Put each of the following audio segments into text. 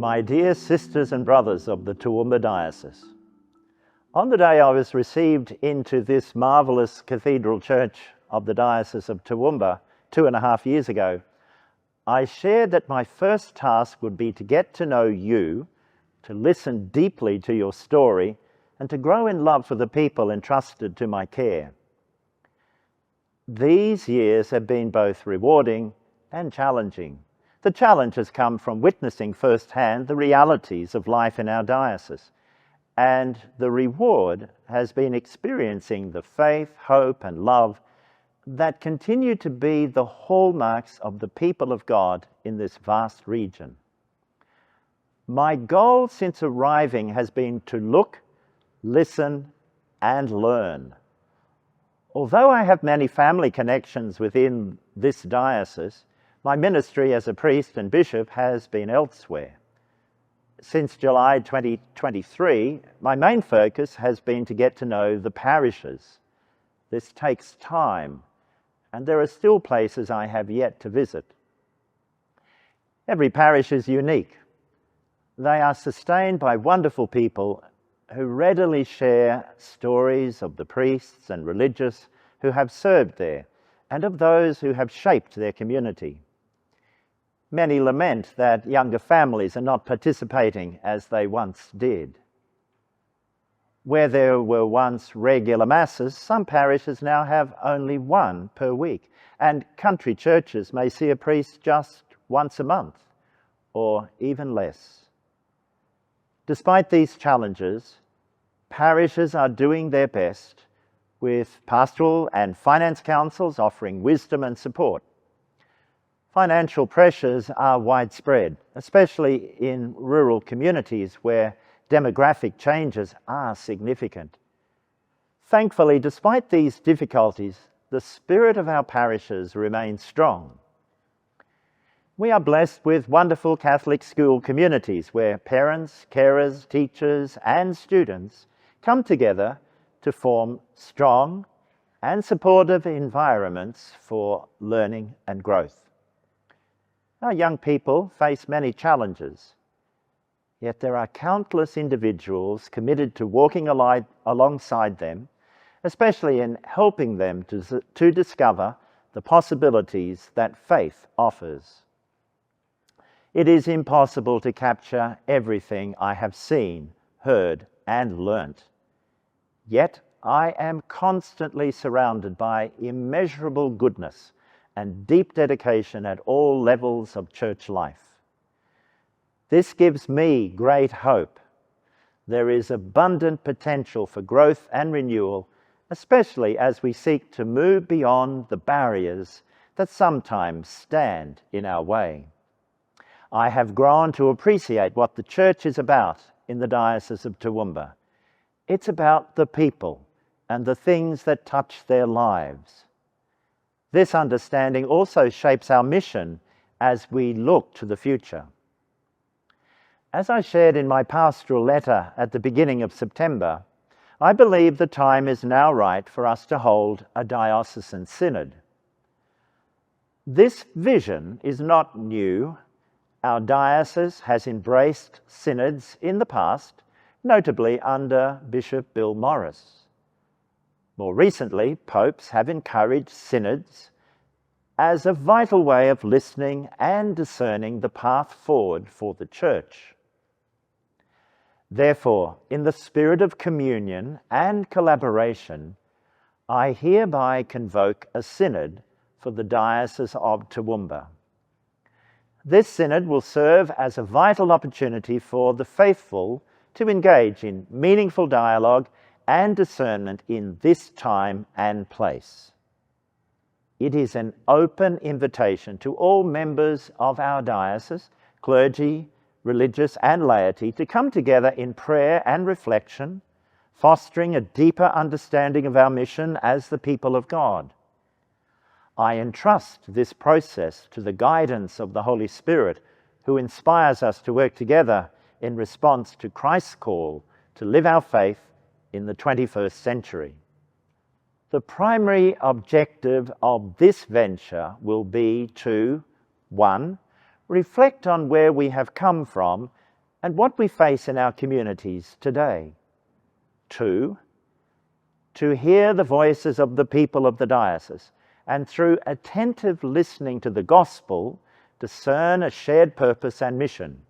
My dear sisters and brothers of the Toowoomba Diocese, on the day I was received into this marvellous cathedral church of the Diocese of Toowoomba 2.5 years ago, I shared that my first task would be to get to know you, to listen deeply to your story, and to grow in love for the people entrusted to my care. These years have been both rewarding and challenging. The challenge has come from witnessing firsthand the realities of life in our diocese, and the reward has been experiencing the faith, hope, and love that continue to be the hallmarks of the people of God in this vast region. My goal since arriving has been to look, listen, and learn. Although I have many family connections within this diocese, my ministry as a priest and bishop has been elsewhere. Since July 2023, my main focus has been to get to know the parishes. This takes time, and there are still places I have yet to visit. Every parish is unique. They are sustained by wonderful people who readily share stories of the priests and religious who have served there, and of those who have shaped their community. Many lament that younger families are not participating as they once did. Where there were once regular masses, some parishes now have only one per week, and country churches may see a priest just once a month, or even less. Despite these challenges, parishes are doing their best, with pastoral and finance councils offering wisdom and support. Financial pressures are widespread, especially in rural communities where demographic changes are significant. Thankfully, despite these difficulties, the spirit of our parishes remains strong. We are blessed with wonderful Catholic school communities where parents, carers, teachers, and students come together to form strong and supportive environments for learning and growth. Our young people face many challenges, yet there are countless individuals committed to walking alongside them, especially in helping them to discover the possibilities that faith offers. It is impossible to capture everything I have seen, heard, and learnt. Yet I am constantly surrounded by immeasurable goodness and deep dedication at all levels of church life. This gives me great hope. There is abundant potential for growth and renewal, especially as we seek to move beyond the barriers that sometimes stand in our way. I have grown to appreciate what the church is about in the Diocese of Toowoomba. It's about the people and the things that touch their lives. This understanding also shapes our mission as we look to the future. As I shared in my pastoral letter at the beginning of September, I believe the time is now right for us to hold a Diocesan Synod. This vision is not new. Our diocese has embraced synods in the past, notably under Bishop Bill Morris. More recently, popes have encouraged synods as a vital way of listening and discerning the path forward for the Church. Therefore, in the spirit of communion and collaboration, I hereby convoke a synod for the Diocese of Toowoomba. This synod will serve as a vital opportunity for the faithful to engage in meaningful dialogue and discernment in this time and place. It is an open invitation to all members of our diocese, clergy, religious and laity, to come together in prayer and reflection, fostering a deeper understanding of our mission as the people of God. I entrust this process to the guidance of the Holy Spirit, who inspires us to work together in response to Christ's call to live our faith in the 21st century. The primary objective of this venture will be to, 1, reflect on where we have come from and what we face in our communities today. 2, to hear the voices of the people of the diocese, and through attentive listening to the gospel, discern a shared purpose and mission.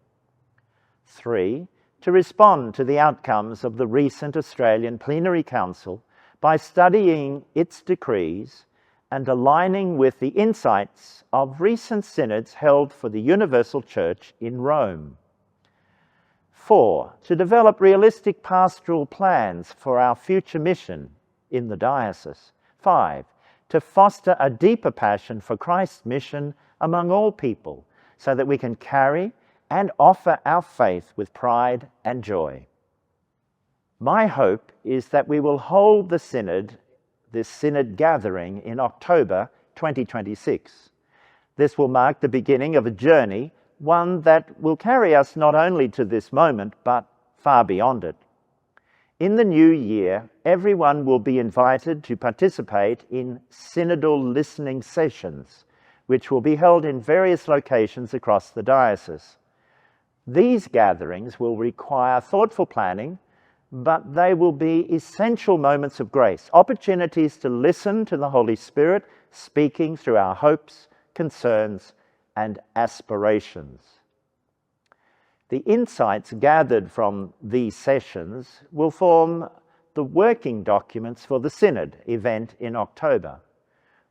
3, to respond to the outcomes of the recent Australian Plenary Council by studying its decrees and aligning with the insights of recent synods held for the Universal Church in Rome. 4, to develop realistic pastoral plans for our future mission in the diocese. 5, to foster a deeper passion for Christ's mission among all people, so that we can carry and offer our faith with pride and joy. My hope is that we will hold this synod gathering in October 2026. This will mark the beginning of a journey, one that will carry us not only to this moment, but far beyond it. In the new year, everyone will be invited to participate in synodal listening sessions, which will be held in various locations across the diocese. These gatherings will require thoughtful planning, but they will be essential moments of grace, opportunities to listen to the Holy Spirit speaking through our hopes, concerns, and aspirations. The insights gathered from these sessions will form the working documents for the Synod event in October.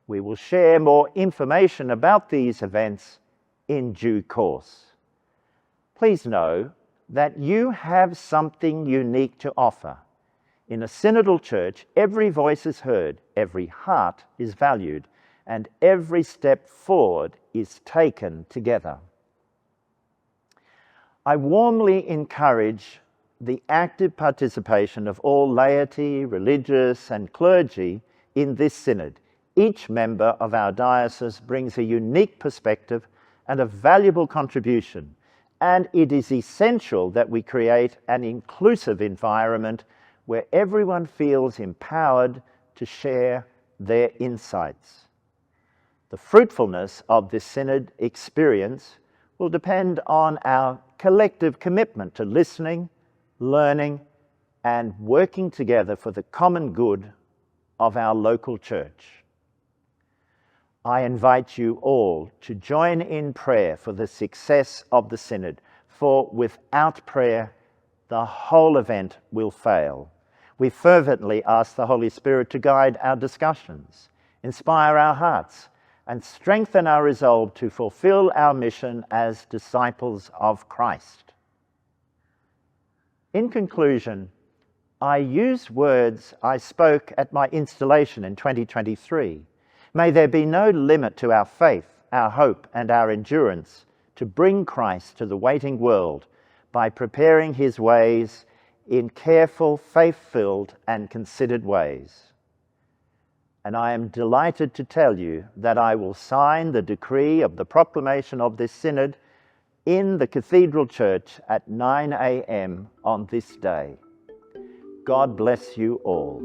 We will share more information about these events in due course. Please know that you have something unique to offer. In a synodal church, every voice is heard, every heart is valued, and every step forward is taken together. I warmly encourage the active participation of all laity, religious, and clergy in this synod. Each member of our diocese brings a unique perspective and a valuable contribution, and it is essential that we create an inclusive environment where everyone feels empowered to share their insights. The fruitfulness of this synod experience will depend on our collective commitment to listening, learning, and working together for the common good of our local church. I invite you all to join in prayer for the success of the synod, for without prayer, the whole event will fail. We fervently ask the Holy Spirit to guide our discussions, inspire our hearts, and strengthen our resolve to fulfill our mission as disciples of Christ. In conclusion, I use words I spoke at my installation in 2023. May there be no limit to our faith, our hope, and our endurance to bring Christ to the waiting world by preparing his ways in careful, faith-filled, and considered ways. And I am delighted to tell you that I will sign the decree of the proclamation of this synod in the Cathedral Church at 9 a.m. on this day. God bless you all.